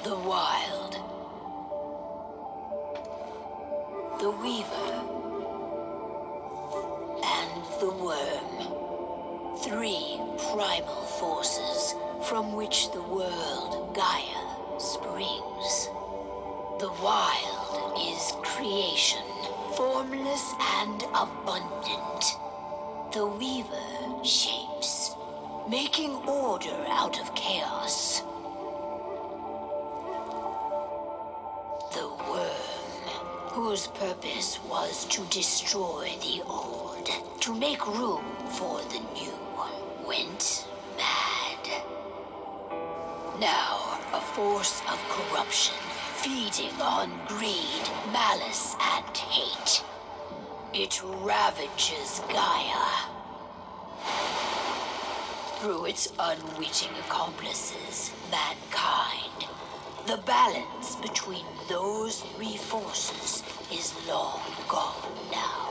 The Wild. The Weaver. And the Worm. Three primal forces from which the world Gaia springs. The Wild is creation, formless and abundant. The Weaver shapes, making order out of chaos. The Worm, whose purpose was to destroy the old, to make room for the new, went mad. Now, a force of corruption, feeding on greed, malice, and hate. It ravages Gaia. Through its unwitting accomplices, mankind, the balance between those three forces is long gone now.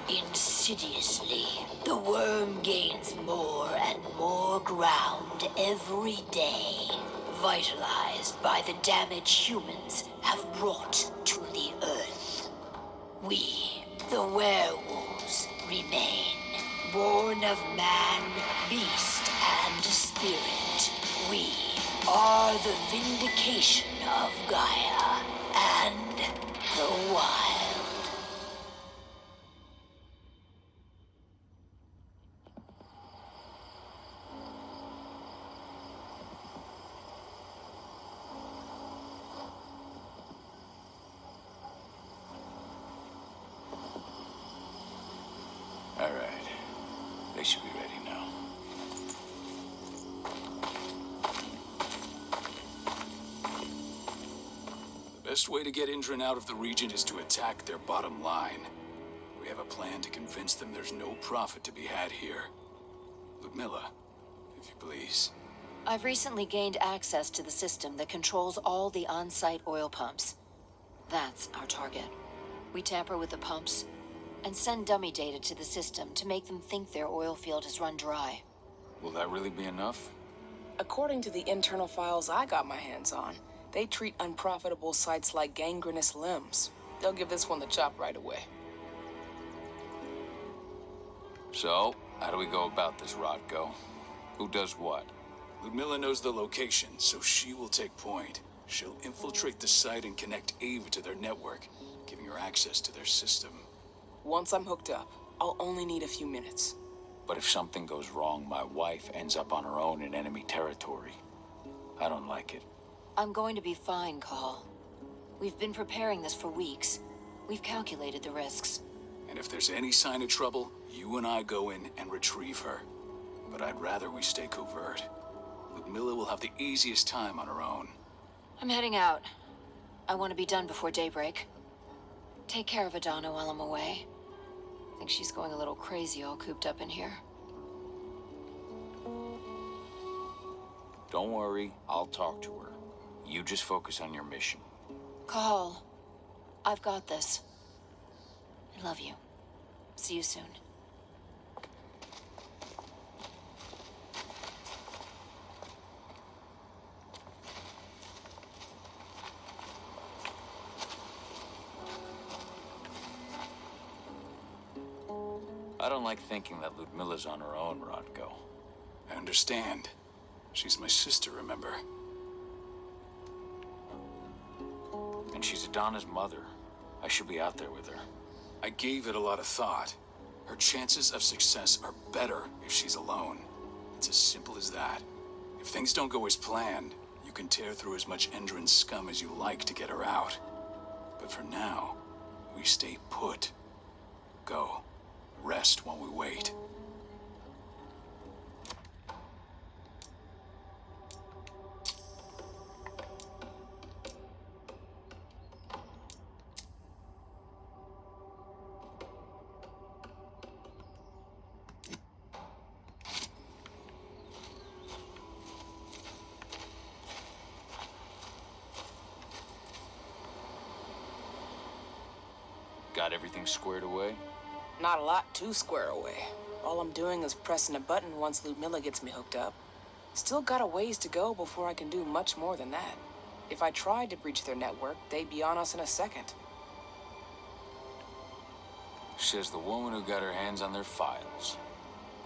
Insidiously, the worm gains more and more ground every day, vitalized by the damage humans have brought to the Earth. We, the werewolves, remain, born of man, beast, and spirit. We are the vindication of Gaia and the Wild. All right. They should be ready now. The best way to get Indran out of the region is to attack their bottom line. We have a plan to convince them there's no profit to be had here. Ludmilla, if you please. I've recently gained access to the system that controls all the on-site oil pumps. That's our target. We tamper with the pumps and send dummy data to the system to make them think their oil field has run dry. Will that really be enough? According to the internal files I got my hands on, they treat unprofitable sites like gangrenous limbs. They'll give this one the chop right away. So, how do we go about this, Rodko? Who does what? Ludmilla knows the location, so she will take point. She'll infiltrate the site and connect Ava to their network, giving her access to their system. Once I'm hooked up, I'll only need a few minutes. But if something goes wrong, my wife ends up on her own in enemy territory. I don't like it. I'm going to be fine, Call. We've been preparing this for weeks. We've calculated the risks. And if there's any sign of trouble, you and I go in and retrieve her. But I'd rather we stay covert. Ludmilla will have the easiest time on her own. I'm heading out. I want to be done before daybreak. Take care of Adana while I'm away. I think she's going a little crazy all cooped up in here. Don't worry, I'll talk to her. You just focus on your mission. Call. I've got this. I love you. See you soon. I don't like thinking that Ludmilla's on her own, Rodko. I understand. She's my sister, remember? And she's Adana's mother. I should be out there with her. I gave it a lot of thought. Her chances of success are better if she's alone. It's as simple as that. If things don't go as planned, you can tear through as much Endron scum as you like to get her out. But for now, we stay put. Go. Rest while we wait. Got everything squared away? Not a lot to square away. All I'm doing is pressing a button once Ludmilla gets me hooked up. Still got a ways to go before I can do much more than that. If I tried to breach their network, they'd be on us in a second. Says the woman who got her hands on their files.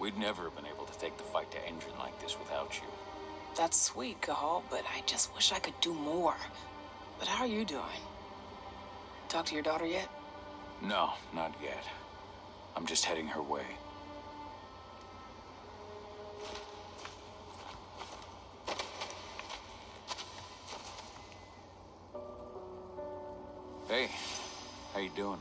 We'd never have been able to take the fight to Endron like this without you. That's sweet, Cahal, but I just wish I could do more. But how are you doing? Talk to your daughter yet? No, not yet. I'm just heading her way. Hey, how you doing?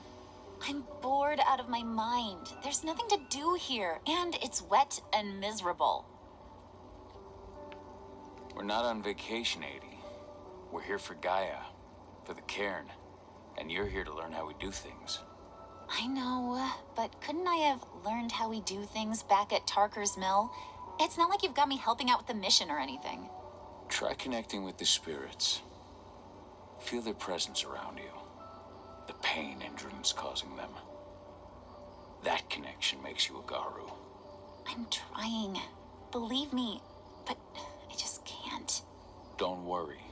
I'm bored out of my mind. There's nothing to do here, and it's wet and miserable. We're not on vacation, Adie. We're here for Gaia, for the cairn. And you're here to learn how we do things. I know, but couldn't I have learned how we do things back at Tarker's Mill? It's not like you've got me helping out with the mission or anything. Try connecting with the spirits. Feel their presence around you. The pain Endron's causing them. That connection makes you a Garu. I'm trying. Believe me, but I just can't. Don't worry.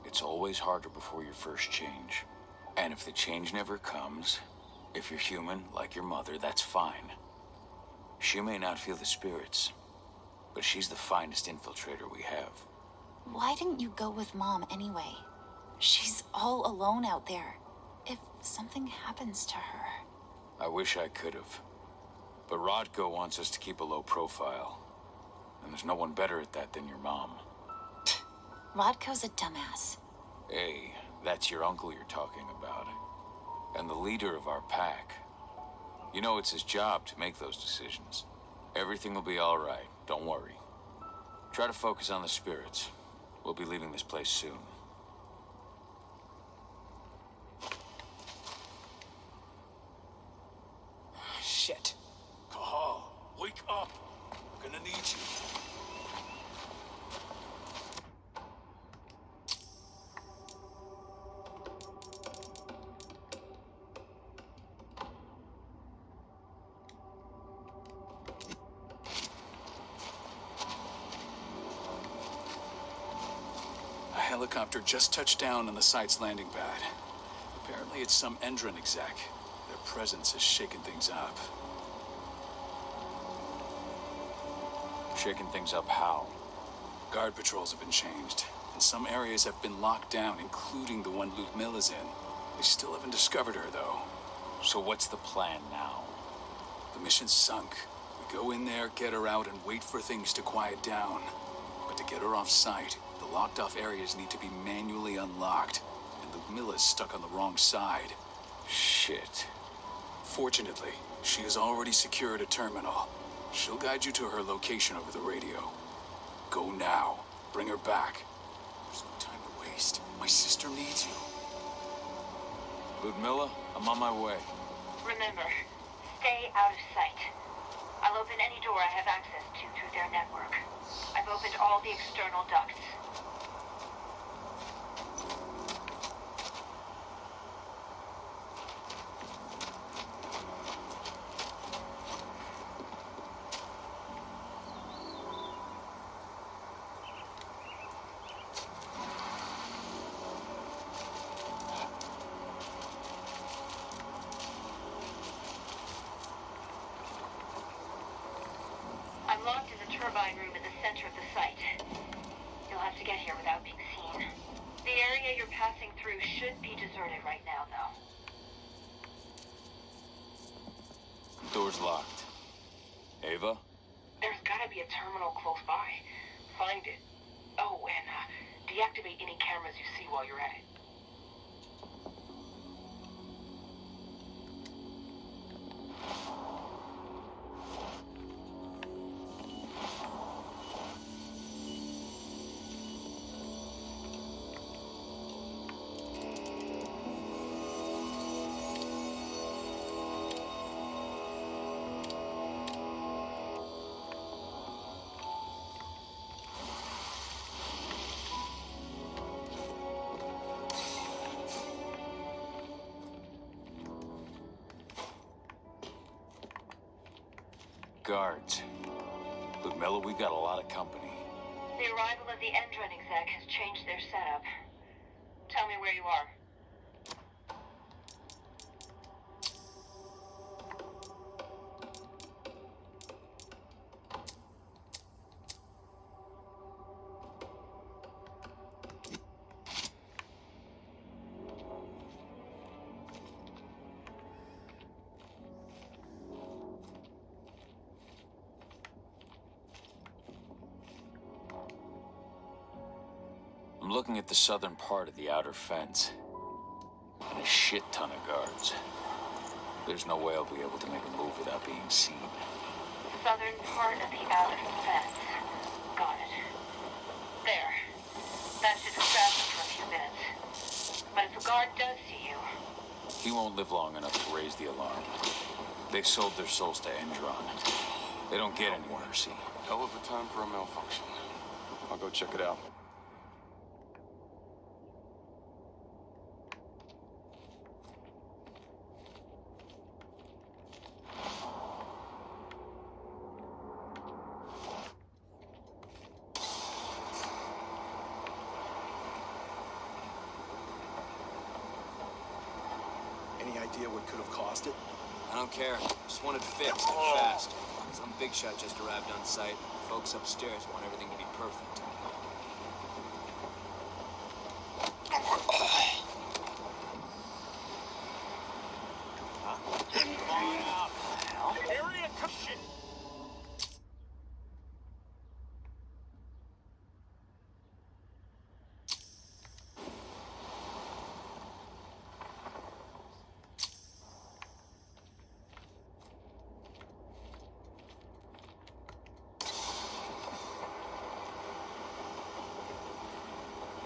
It's always harder before your first change. And if the change never comes, if you're human, like your mother, that's fine. She may not feel the spirits, but she's the finest infiltrator we have. Why didn't you go with Mom anyway? She's all alone out there. If something happens to her... I wish I could have. But Rodko wants us to keep a low profile. And there's no one better at that than your mom. Rodko's a dumbass. Hey, that's your uncle you're talking about. And the leader of our pack. You know it's his job to make those decisions. Everything will be all right, don't worry. Try to focus on the spirits. We'll be leaving this place soon. Shit. Cahal, wake up. I'm gonna need you. A helicopter just touched down on the site's landing pad. Apparently it's some Endron exec. Their presence has shaken things up. Shaking things up how? Guard patrols have been changed, and some areas have been locked down, including the one Ludmilla's in. They still haven't discovered her, though. So what's the plan now? The mission's sunk. We go in there, get her out, and wait for things to quiet down. But to get her off site, the locked-off areas need to be manually unlocked, and Ludmilla's stuck on the wrong side. Shit. Fortunately, she has already secured a terminal. She'll guide you to her location over the radio. Go now. Bring her back. There's no time to waste. My sister needs you. Ludmilla, I'm on my way. Remember, stay out of sight. I'll open any door I have access to through their network. I've opened all the external ducts. turbine room in the center of the site. You'll have to get here without being seen. The area you're passing through should be deserted right now, though. Door's locked. Ava? There's gotta be a terminal close by. Find it. Oh, and deactivate any cameras you see while you're at it. Guards. Ludmilla, we've got a lot of company. The arrival of the Endron exec has changed their setup. Tell me where you are. I'm looking at the southern part of the outer fence. And a shit ton of guards. There's no way I'll be able to make a move without being seen. Southern part of the outer fence. Got it. There. That should distract him for a few minutes. But if a guard does see you... He won't live long enough to raise the alarm. They've sold their souls to Endron. They don't get any mercy. Hell of a time for a malfunction. I'll go check it out. Any idea what could have caused it? I don't care. Just want it fixed and fast. Some big shot just arrived on site. Folks upstairs want everything to be perfect.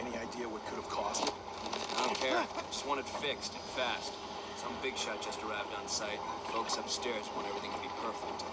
Any idea what could have caused it? I don't care. Just want it fixed and fast. Some big shot just arrived on site. Folks upstairs want everything to be perfect.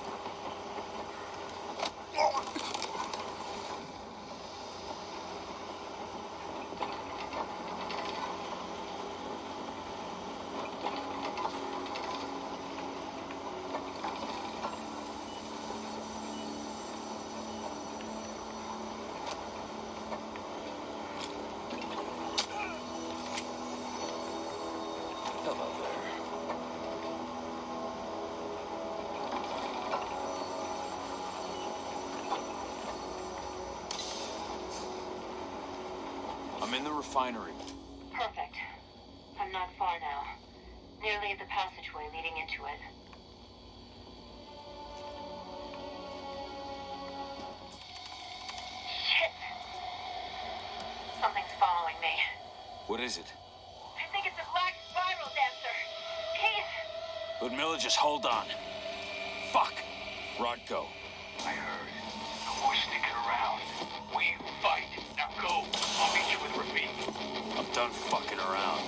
Hello there. I'm in the refinery. Perfect. I'm not far now. Nearly at the passageway leading into it. Shit! Something's following me. What is it? I think it's a black spiral dancer. Keith! Ludmilla, just hold on. Fuck. Rodko. I heard. No more sticking around. We fight. Now go. I'll meet you with Rafik. I'm done fucking around.